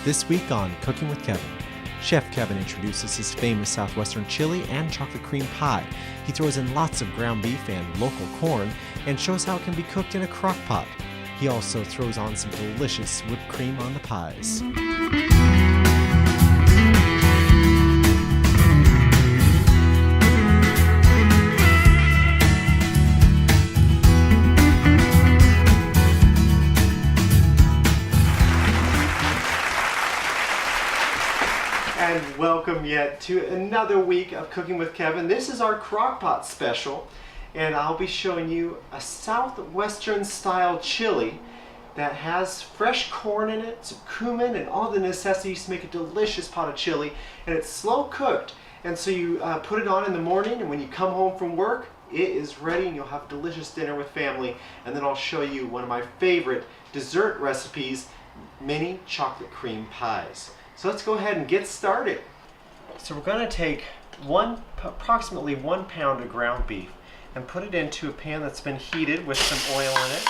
This week on Cooking with Kevin, Chef Kevin introduces his famous Southwestern chili and chocolate cream pie. He throws in lots of ground beef and local corn and shows how it can be cooked in a crock pot. He also throws on some delicious whipped cream on the pies. And welcome yet to another week of Cooking with Kevin. This is our crockpot special, and I'll be showing you a Southwestern style chili that has fresh corn in it, some cumin, and all the necessities to make a delicious pot of chili. And it's slow cooked, and so you put it on in the morning, and when you come home from work, it is ready, and you'll have a delicious dinner with family. And then I'll show you one of my favorite dessert recipes, mini chocolate cream pies. So let's go ahead and get started. So we're going to take approximately 1 pound of ground beef and put it into a pan that's been heated with some oil in it.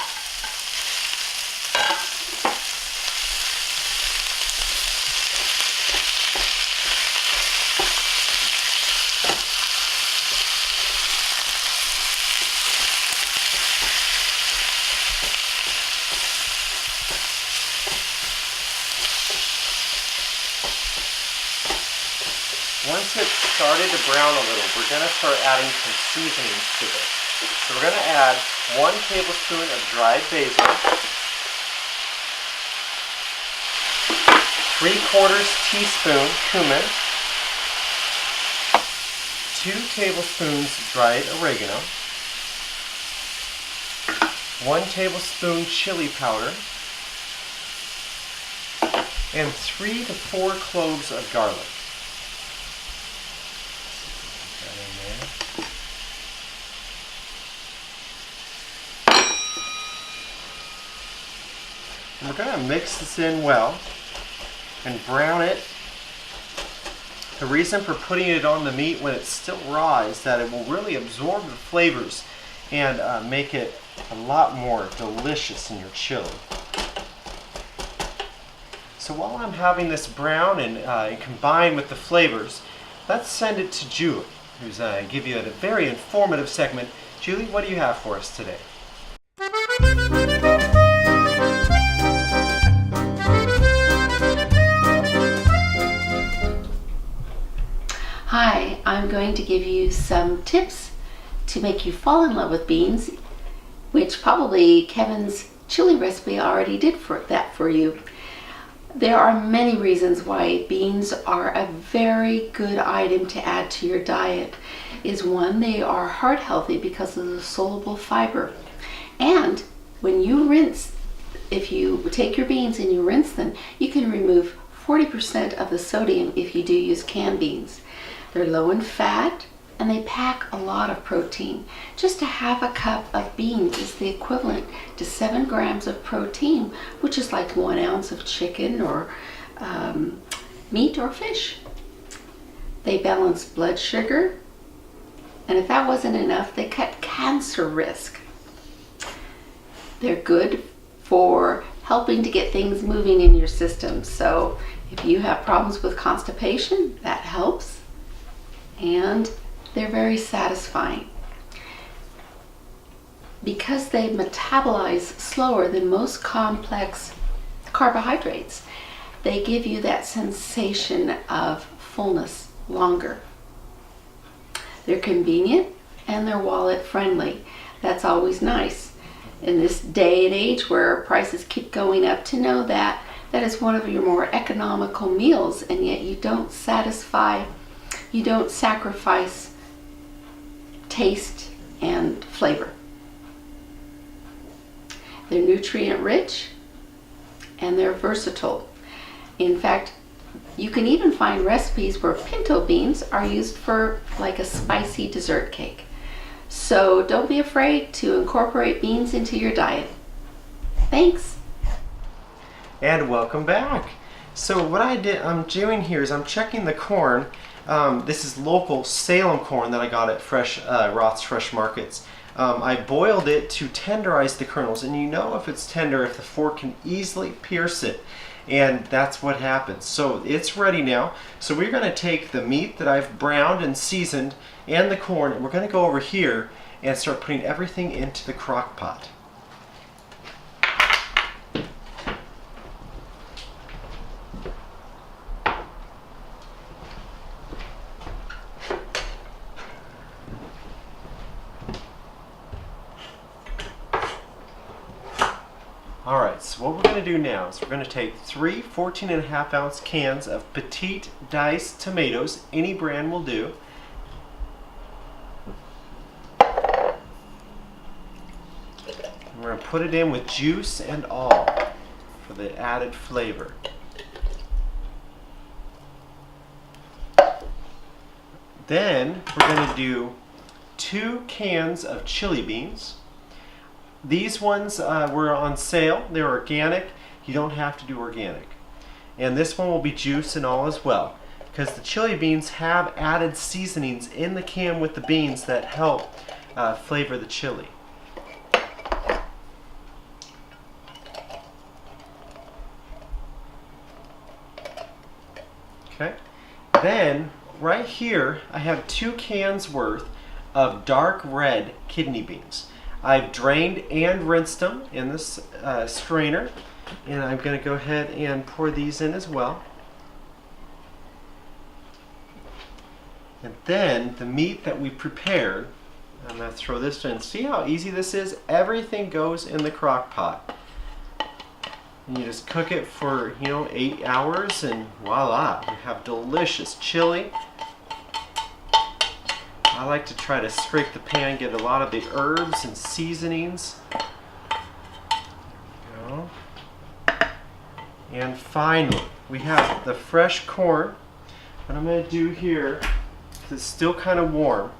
Once it's started to brown a little, we're going to start adding some seasonings to this. So we're going to add 1 tablespoon of dried basil, 3/4 teaspoon cumin, 2 tablespoons dried oregano, 1 tablespoon chili powder, and 3 to 4 cloves of garlic. And we're going to mix this in well and brown it. The reason for putting it on the meat when it's still raw is that it will really absorb the flavors and make it a lot more delicious in your chili. So while I'm having this brown and combined with the flavors, let's send it to Julie, who's going to give you a very informative segment. Julie, what do you have for us today? Hi, I'm going to give you some tips to make you fall in love with beans, which probably Kevin's chili recipe already did that for you. There are many reasons why beans are a very good item to add to your diet. One, they are heart healthy because of the soluble fiber. And when you rinse, if you take your beans and you rinse them, you can remove 40% of the sodium if you do use canned beans. They're low in fat and they pack a lot of protein. Just a half a cup of beans is the equivalent to 7 grams of protein, which is like 1 ounce of chicken or meat or fish. They balance blood sugar, and if that wasn't enough, they cut cancer risk. They're good for helping to get things moving in your system. So if you have problems with constipation, that helps. And they're very satisfying. Because they metabolize slower than most complex carbohydrates, they give you that sensation of fullness longer. They're convenient and they're wallet friendly. That's always nice. In this day and age where prices keep going up, to know that that is one of your more economical meals, and yet you don't sacrifice taste and flavor. They're nutrient rich and they're versatile. In fact, you can even find recipes where pinto beans are used for like a spicy dessert cake. So don't be afraid to incorporate beans into your diet. Thanks. And welcome back. So what I'm doing here is I'm checking the corn. This is local Salem corn that I got at Roth's Fresh Markets. I boiled it to tenderize the kernels, and you know if it's tender if the fork can easily pierce it. and that's what happens. So it's ready now. So we're going to take the meat that I've browned and seasoned and the corn, and we're going to go over here and start putting everything into the crock pot. Alright, so what we're going to do now is we're going to take 3 14.5-ounce cans of petite diced tomatoes, any brand will do. We're going to put it in with juice and all for the added flavor. Then we're going to do 2 cans of chili beans. These ones were on sale. They're organic. You don't have to do organic. And this one will be juice and all as well, because the chili beans have added seasonings in the can with the beans that help flavor the chili. Okay. Then right here I have 2 cans worth of dark red kidney beans. I've drained and rinsed them in this strainer, and I'm going to go ahead and pour these in as well. And then the meat that we prepared, I'm going to throw this in. See how easy this is? Everything goes in the crock pot. And you just cook it for, 8 hours, and voila, you have delicious chili. I like to try to scrape the pan, get a lot of the herbs and seasonings. There we go. And finally, we have the fresh corn. What I'm going to do here, because it's still kind of warm,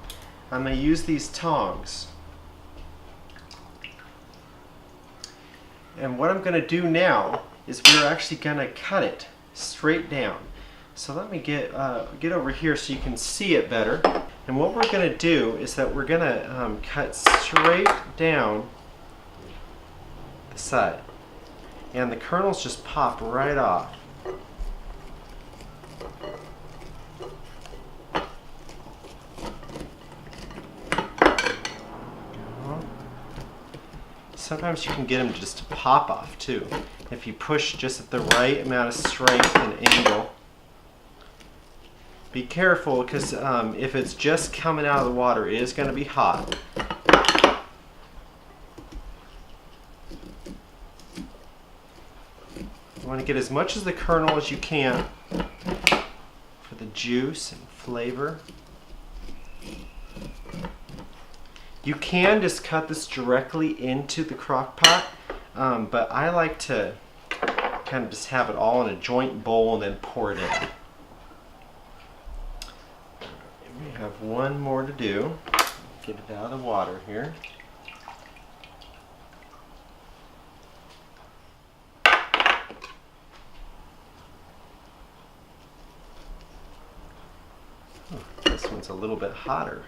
I'm going to use these tongs. And what I'm going to do now is we're actually going to cut it straight down. So let me get over here so you can see it better. And what we're going to do is that we're going to cut straight down the side. And the kernels just pop right off. Sometimes you can get them just to pop off too, if you push just at the right amount of strength and angle. Be careful, because if it's just coming out of the water, it is going to be hot. You want to get as much of the kernel as you can for the juice and flavor. You can just cut this directly into the crock pot, but I like to kind of just have it all in a joint bowl and then pour it in. We have one more to do. Get it out of the water here. This one's a little bit hotter.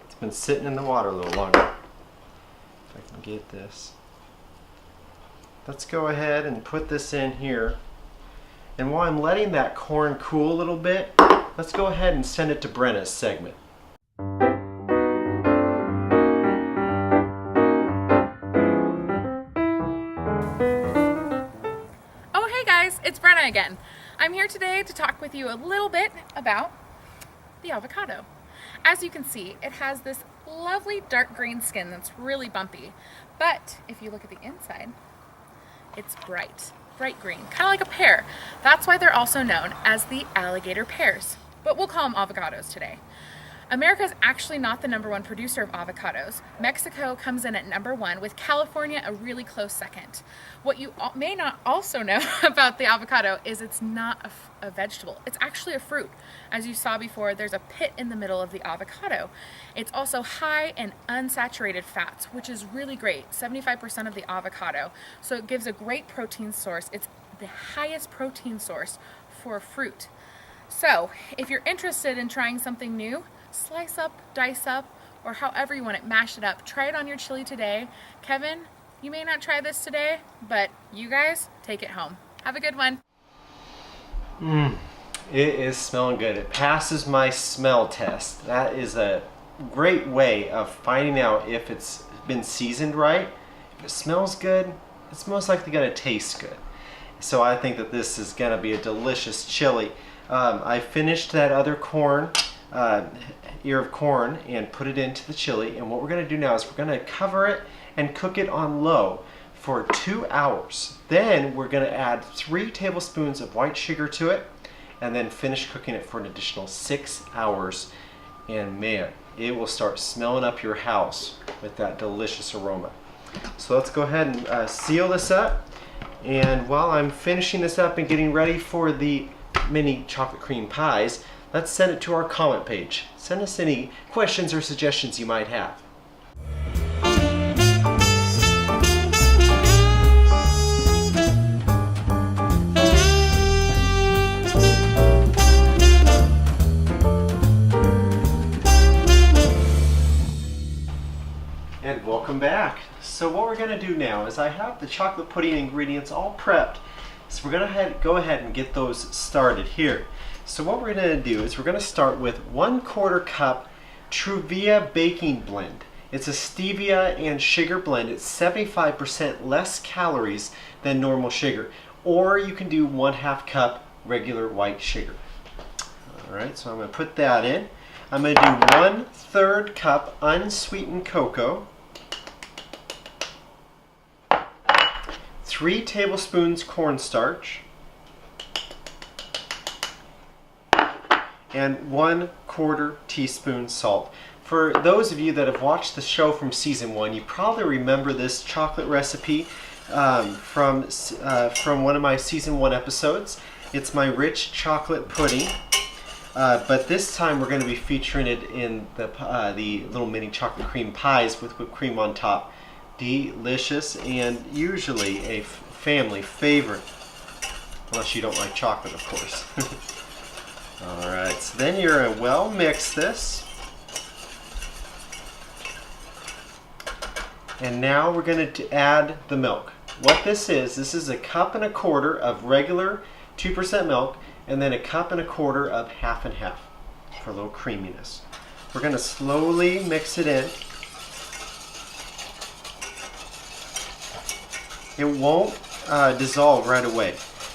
It's been sitting in the water a little longer. If I can get this. Let's go ahead and put this in here. And while I'm letting that corn cool a little bit, let's go ahead and send it to Brenna's segment. Oh hey guys, it's Brenna again. I'm here today to talk with you a little bit about the avocado. As you can see, it has this lovely dark green skin that's really bumpy, but if you look at the inside, it's bright green, kind of like a pear. That's why they're also known as the alligator pears, but we'll call them avocados today. America is actually not the #1 producer of avocados. Mexico comes in at #1, with California a really close second. What you may not also know about the avocado is it's not a vegetable. It's actually a fruit. As you saw before, there's a pit in the middle of the avocado. It's also high in unsaturated fats, which is really great, 75% of the avocado. So it gives a great protein source. It's the highest protein source for a fruit. So if you're interested in trying something new, slice up, dice up, or however you want it, mash it up. Try it on your chili today. Kevin, you may not try this today, but you guys take it home. Have a good one. It is smelling good. It passes my smell test. That is a great way of finding out if it's been seasoned right. If it smells good, it's most likely going to taste good. So I think that this is going to be a delicious chili. I finished that other corn, ear of corn, and put it into the chili. And what we're going to do now is we're going to cover it and cook it on low for 2 hours. Then we're going to add 3 tablespoons of white sugar to it, and then finish cooking it for an additional 6 hours. And man, it will start smelling up your house with that delicious aroma. So let's go ahead and seal this up. And while I'm finishing this up and getting ready for the mini chocolate cream pies, let's send it to our comment page. Send us any questions or suggestions you might have. And welcome back. So what we're going to do now is I have the chocolate pudding ingredients all prepped. So we're going to go ahead and get those started here. So what we're going to do is we're going to start with 1/4 cup Truvia baking blend. It's a stevia and sugar blend. It's 75% less calories than normal sugar. Or you can do 1/2 cup regular white sugar. Alright, so I'm going to put that in. I'm going to do 1/3 cup unsweetened cocoa. 3 tablespoons cornstarch, and 1/4 teaspoon salt. For those of you that have watched the show from season 1, you probably remember this chocolate recipe from one of my season 1 episodes. It's my rich chocolate pudding, but this time we're going to be featuring it in the little mini chocolate cream pies with whipped cream on top. Delicious and usually a family favorite, unless you don't like chocolate, of course. Alright, so then you're going to well mix this. And now we're going to add the milk. What this is 1.25 cups of regular 2% milk, and then 1.25 cups of half and half for a little creaminess. We're going to slowly mix it in. It won't dissolve right away.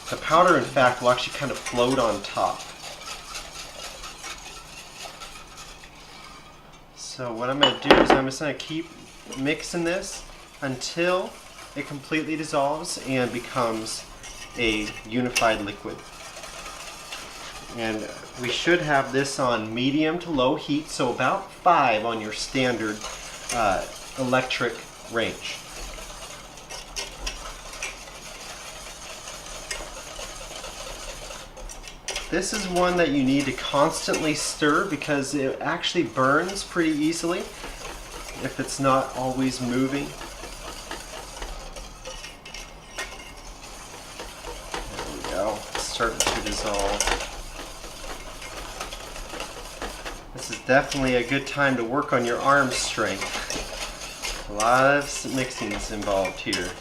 The powder, in fact, will actually kind of float on top. So what I'm going to do is I'm just going to keep mixing this until it completely dissolves and becomes a unified liquid. And we should have this on medium to low heat, so about 5 on your standard electric range. This is one that you need to constantly stir because it actually burns pretty easily if it's not always moving. There we go, it's starting to dissolve. This is definitely a good time to work on your arm strength. A lot of mixing is involved here.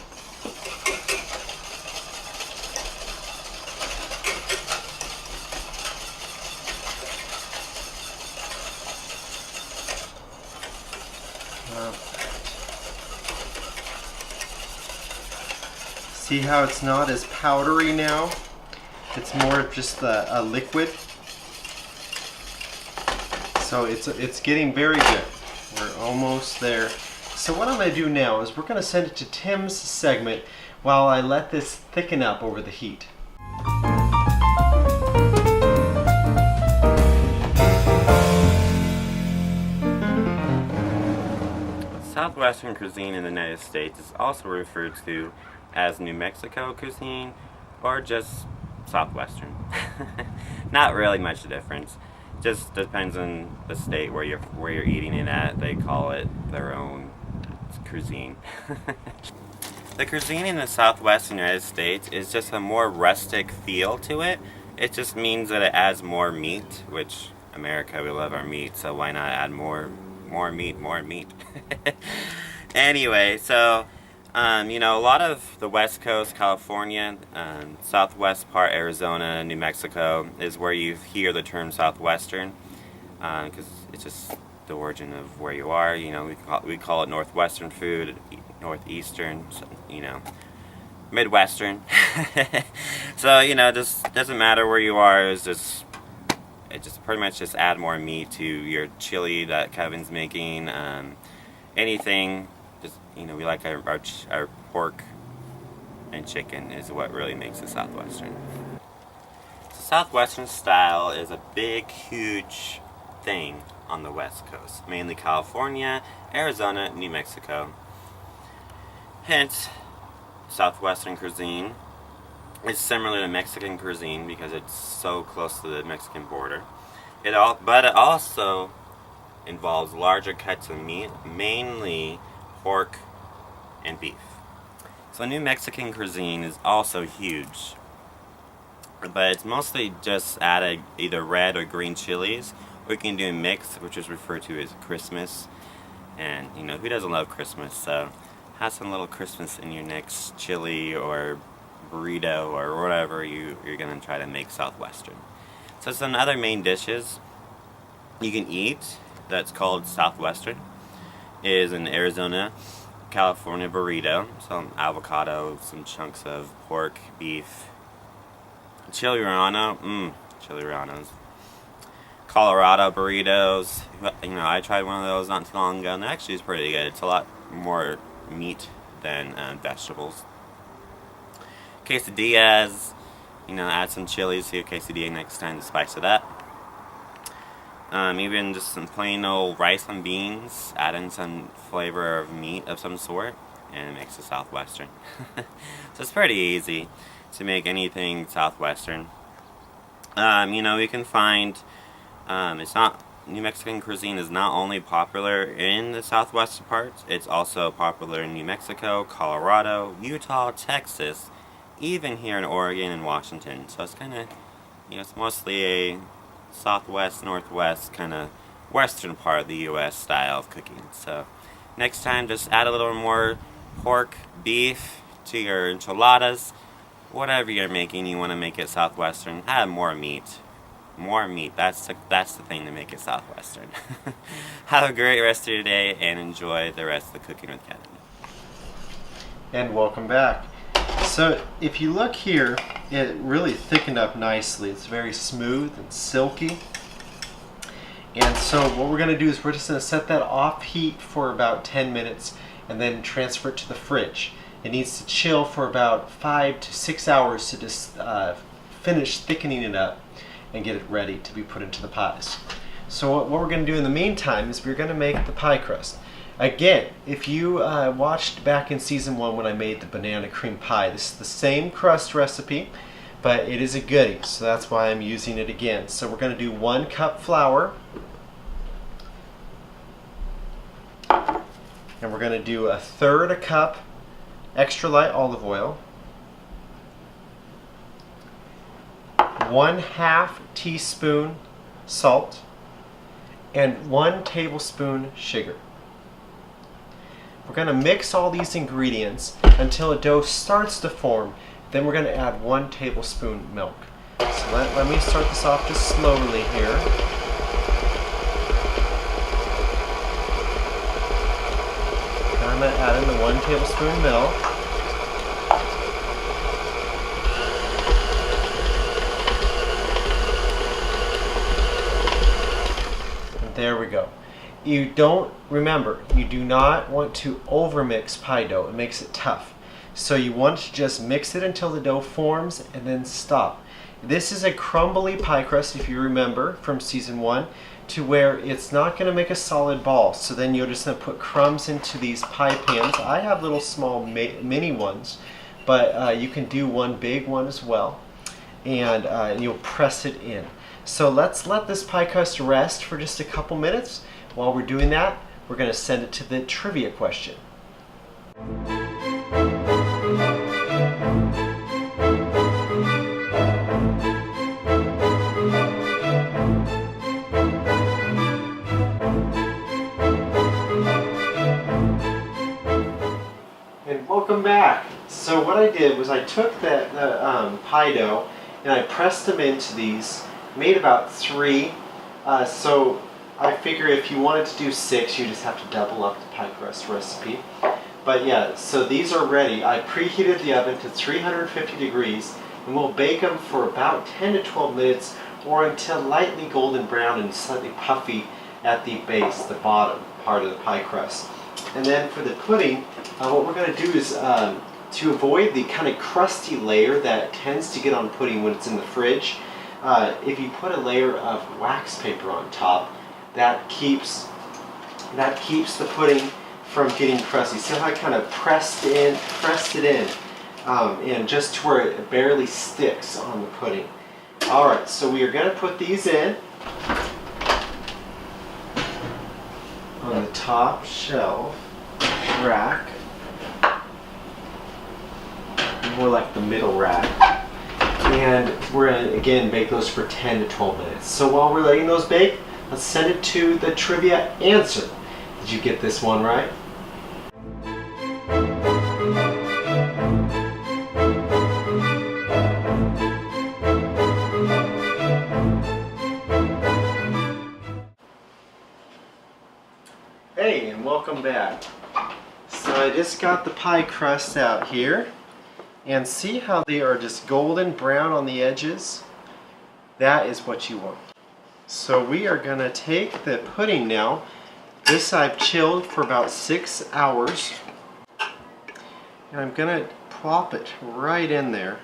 See how it's not as powdery now? It's more of just a liquid. So it's getting very good. We're almost there. So what I'm going to do now is we're going to send it to Tim's segment while I let this thicken up over the heat. Southwestern cuisine in the United States is also referred to as New Mexico cuisine or just Southwestern. Not really much difference. Just depends on the state where you're eating it at. They call it their own cuisine. The cuisine in the Southwestern United States is just a more rustic feel to it. It just means that it adds more meat, which America, we love our meat, so why not add more meat. Anyway, so You know, a lot of the West Coast, California, southwest part, Arizona, New Mexico, is where you hear the term Southwestern, because it's just the origin of where you are. You know, we call it Northwestern food, Northeastern, you know, Midwestern. So, you know, it just doesn't matter where you are. It just pretty much just add more meat to your chili that Kevin's making. Anything. Just, you know, we like our pork and chicken is what really makes it Southwestern. So Southwestern style is a big, huge thing on the West Coast, mainly California, Arizona, New Mexico. Hence, Southwestern cuisine is similar to Mexican cuisine because it's so close to the Mexican border. But it also involves larger cuts of meat, mainly pork and beef. So New Mexican cuisine is also huge, but it's mostly just added either red or green chilies, or you can do a mix, which is referred to as Christmas. And you know, who doesn't love Christmas? So have some little Christmas in your next chili or burrito or whatever you're gonna try to make Southwestern. So some other main dishes you can eat that's called Southwestern is an Arizona, California burrito, some avocado, some chunks of pork, beef, chili relleno, chili rellenos, Colorado burritos. You know, I tried one of those not too long ago, and it actually is pretty good. It's a lot more meat than vegetables. Quesadillas, you know, add some chilies to your quesadilla next time to spice it up. Even just some plain old rice and beans, add in some flavor of meat of some sort, and it makes it Southwestern. So it's pretty easy to make anything Southwestern. You know, you can find, New Mexican cuisine is not only popular in the southwestern parts, it's also popular in New Mexico, Colorado, Utah, Texas, even here in Oregon and Washington. So it's kind of, you know, it's mostly a southwest, northwest, kind of western part of the U.S. style of cooking. So next time, just add a little more pork, beef to your enchiladas. Whatever you're making, you want to make it Southwestern, add more meat. More meat. That's the thing to make it Southwestern. Have a great rest of your day and enjoy the rest of the Cooking with Kevin. And welcome back. So if you look here, it really thickened up nicely. It's very smooth and silky. And so what we're going to do is we're just going to set that off heat for about 10 minutes and then transfer it to the fridge. It needs to chill for about 5 to 6 hours to just finish thickening it up and get it ready to be put into the pies. So what we're going to do in the meantime is we're going to make the pie crust. Again, if you watched back in season 1 when I made the banana cream pie, this is the same crust recipe, but it is a goodie, so that's why I'm using it again. So we're going to do 1 cup flour, and we're going to do 1/3 cup extra light olive oil, 1/2 teaspoon salt, and 1 tablespoon sugar. We're going to mix all these ingredients until a dough starts to form. Then we're going to add 1 tablespoon milk. So let me start this off just slowly here. And I'm going to add in the 1 tablespoon milk. And there we go. You do not want to overmix pie dough. It makes it tough. So you want to just mix it until the dough forms and then stop. This is a crumbly pie crust, if you remember from season 1, to where it's not going to make a solid ball. So then you're just going to put crumbs into these pie pans. I have little small mini ones, but you can do one big one as well. And you'll press it in. So let's let this pie crust rest for just a couple minutes. While we're doing that, we're going to send it to the trivia question. So what I did was I took the pie dough and I pressed them into these, made about 3. So I figure if you wanted to do 6, you just have to double up the pie crust recipe. But yeah, so these are ready. I preheated the oven to 350 degrees and we'll bake them for about 10 to 12 minutes or until lightly golden brown and slightly puffy at the base, the bottom part of the pie crust. And then for the pudding, what we're going to do is to avoid the kind of crusty layer that tends to get on pudding when it's in the fridge, if you put a layer of wax paper on top, that keeps the pudding from getting crusty. See how I kind of pressed it in, and just to where it barely sticks on the pudding. All right, so we are going to put these in on the top shelf rack, more like the middle rack, and we're going to again bake those for 10 to 12 minutes. So while we're letting those bake, let's send it to the trivia answer. Did you get this one right? Hey, and welcome back. So I just got the pie crust out here, and see how they are just golden brown on the edges? That is what you want. So we are going to take the pudding now. This I've chilled for about 6 hours, and I'm going to plop it right in there.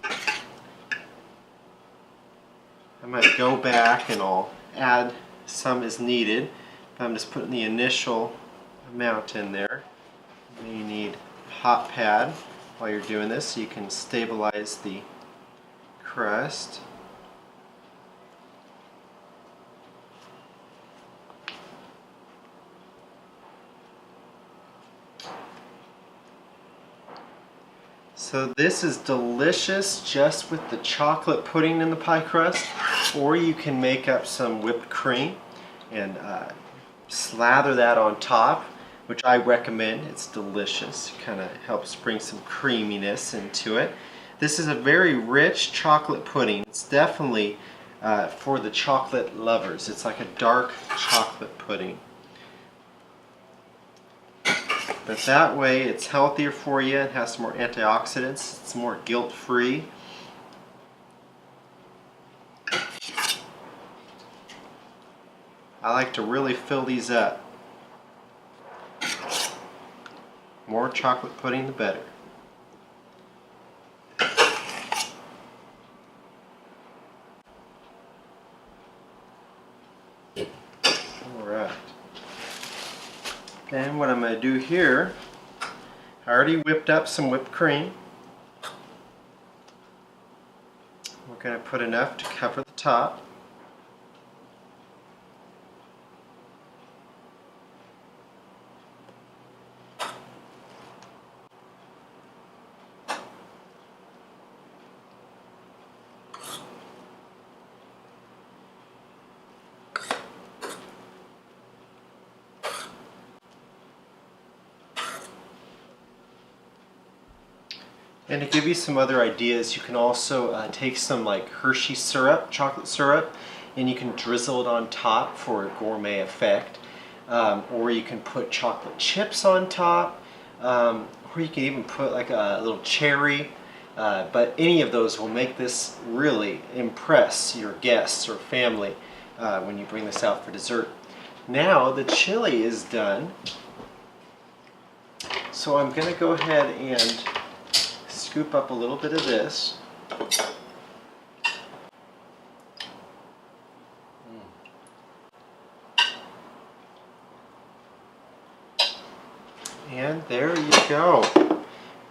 I might go back and I'll add some as needed, but I'm just putting the initial amount in there. You need a hot pad while you're doing this so you can stabilize the crust. So this is delicious just with the chocolate pudding in the pie crust, or you can make up some whipped cream and slather that on top, which I recommend. It's delicious. It kind of helps bring some creaminess into it. This is a very rich chocolate pudding. It's definitely for the chocolate lovers. It's like a dark chocolate pudding. But that way it's healthier for you. It has some more antioxidants. It's more guilt-free. I like to really fill these up. More chocolate pudding, the better. Alright. And what I'm going to do here, I already whipped up some whipped cream. We're going to put enough to cover the top. And to give you some other ideas, you can also take some like Hershey syrup, chocolate syrup, and you can drizzle it on top for a gourmet effect. Or you can put chocolate chips on top, or you can even put like a little cherry. But any of those will make this really impress your guests or family when you bring this out for dessert. Now the chili is done, so I'm going to go ahead and scoop up a little bit of this. And there you go.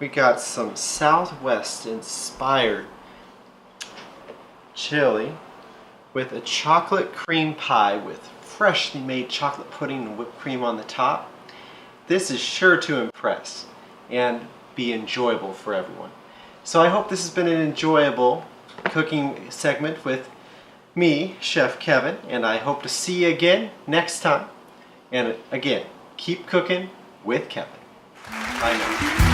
We got some Southwest inspired chili with a chocolate cream pie with freshly made chocolate pudding and whipped cream on the top. This is sure to impress and be enjoyable for everyone. So I hope this has been an enjoyable cooking segment with me, Chef Kevin, and I hope to see you again next time. And again, keep cooking with Kevin. I know.